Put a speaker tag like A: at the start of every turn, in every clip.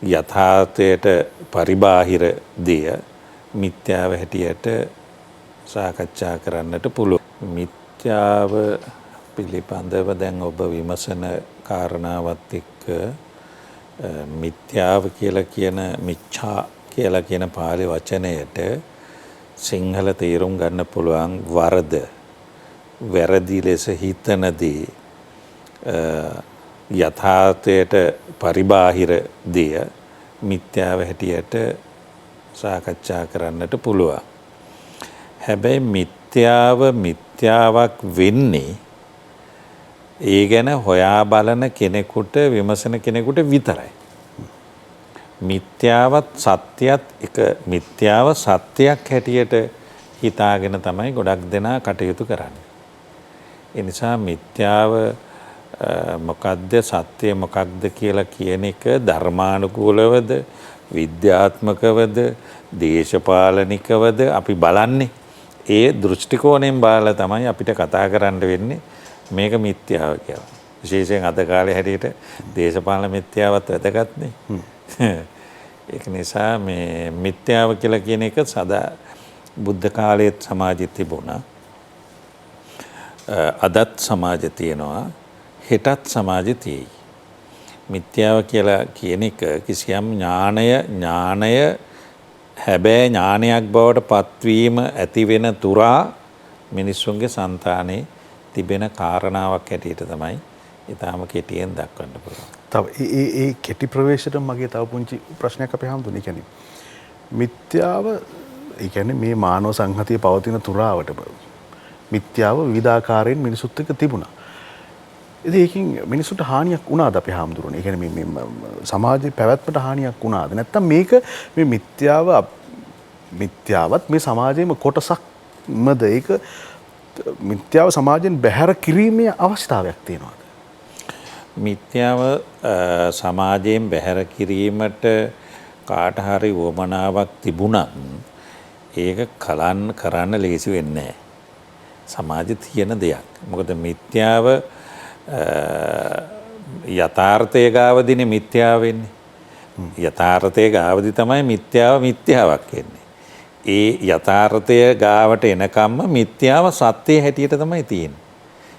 A: යථාර්ථයට පරිබාහිර දෙය මිත්‍යාව හැටියට සාකච්ඡා කරන්නට පුළුවන්. මිත්‍යාව පිළිබඳව දැන් ඔබ විමසන කාරණාවත් එක්ක මිත්‍යාව කියලා කියන මිච්ඡා කියලා කියන පාලි වචනයට සිංහල තේරුම් ගන්න පුළුවන් වරද, වැරදි ලෙස හිතනදී යථාර්ථයට පරිබාහිර දෙය මිත්‍යාව හැටියට සාකච්ඡා කරන්නට පුළුවන්. හැබැයි මිත්‍යාවක් වෙන්නේ ඒ ගැන හොයා බලන කෙනෙකුට, විමසන කෙනෙකුට විතරයි. මිත්‍යාවත් සත්‍යයත් එක මිත්‍යාව සත්‍යයක් හැටියට හිතාගෙන තමයි ගොඩක් දෙනා කටයුතු කරන්නේ. ඒ නිසා මිත්‍යාව මොකක්ද, සත්‍ය මොකක්ද කියලා කියන එක ධර්මානුකූලවද, විද්‍යාත්මකවද, දේශපාලනිකවද අපි බලන්නේ. ඒ දෘෂ්ටි කෝණයෙන් බලලා තමයි අපිට කතා කරන්න වෙන්නේ මේක මිත්‍යාව කියලා. විශේෂයෙන් අද කාලේ හැටියට දේශපාලන මිත්‍යාවත් වැදගත්නේ. ඒක නිසා මේ මිත්‍යාව කියලා කියන එක සදා බුද්ධ කාලයේත් සමාජෙ තිබුණා. අදත් සමාජෙ තියෙනවා, හෙටත් සමාජෙ තියෙයි. මිත්‍යාව කියලා කියන එක කිසියම් ඥානය හැබැයි ඥානයක් බවට පත්වීම ඇති වෙන තුරා මිනිස්සුන්ගේ సంతානේ තිබෙන කාරණාවක් හැටියට තමයි ඊටාම කෙටියෙන් දක්වන්න පුළුවන්.
B: තව ඒ කෙටි ප්‍රවේශයට මගේ තව පුංචි ප්‍රශ්නයක් අපේ හම්දුනේ. කියන්නේ මිත්‍යාව, ඒ කියන්නේ මේ මානව සංහතිය පවතින තුරාවට මිත්‍යාව විවිධාකාරයෙන් මිනිසුත් එක්ක තිබුණා. ඉතින් ඒකින් මිනිසුන්ට හානියක් වුණාද අපේ හාමුදුරනේ? ඒ කියන්නේ මේ සමාජයේ පැවැත්මට හානියක් වුණාද? නැත්නම් මේක මේ මිත්‍යාවත් මේ සමාජයේම කොටසක්මද? ඒක මිත්‍යාව සමාජයෙන් බැහැර කිරීමේ අවශ්‍යතාවයක් තියෙනවද?
A: මිත්‍යාව සමාජයෙන් බැහැර කිරීමට කාට හරි වමනාවක් තිබුණත් ඒක කරන්න ලේසි වෙන්නේ නැහැ. සමාජයේ තියෙන දෙයක්. මොකද මිත්‍යාව යථාර්ථයේ ගාවදිනේ මිත්‍යාව වෙන්නේ. යථාර්ථයේ ගාවදි තමයි මිත්‍යාවක් වෙන්නේ. ඒ යථාර්ථය ගාවට එනකම්ම මිත්‍යාව සත්‍ය හැටියට තමයි තියෙන්නේ.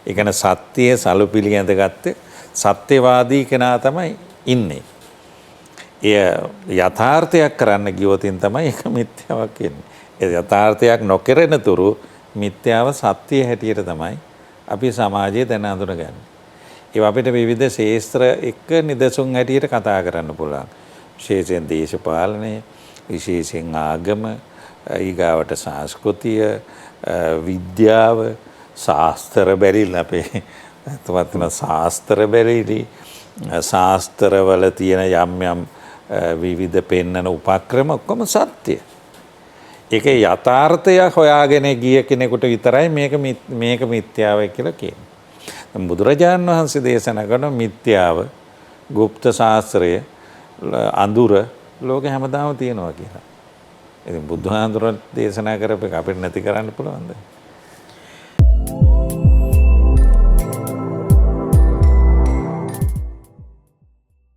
A: ඒ කියන්නේ සත්‍යයේ සලුපිලි ඇඳගත්ත සත්‍යවාදී කෙනා තමයි ඉන්නේ. එය යථාර්ථයක් කරන්න ගියොතින් තමයි ඒක මිත්‍යාවක් වෙන්නේ. ඒ යථාර්ථයක් නොකරන තුරු මිත්‍යාව සත්‍ය හැටියට තමයි අපි සමාජයේ දැන හඳුනගන්නේ. ඒවා අපිට විවිධ ශාස්ත්‍ර එක්ක නිදසුන් හැටියට කතා කරන්න පුළුවන්. විශේෂයෙන් දේශපාලනය, විශේෂයෙන් ආගම, ඊගාවට සංස්කෘතිය, විද්‍යාව, ශාස්ත්‍ර බැරිල් අපේ තවත් ශාස්ත්‍ර බැරිලි, ශාස්ත්‍රවල තියෙන යම් විවිධ පෙන්නන උපක්‍රම ඔක්කොම සත්‍ය. ඒකේ යථාර්ථය හොයාගෙන ගිය කෙනෙකුට විතරයි මේක මිත්‍යාවයි කියලා කියන්නේ. බුදුරජාණන් වහන්සේ දේශනා කරන මිත්‍යාව, গুপ্ত ශාස්ත්‍රය, අඳුර ලෝකේ හැමදාම තියෙනවා කියලා. ඉතින් බුදුහාඳුරන් දේශනා කරපේක අපිට නැති කරන්න පුළුවන්ද?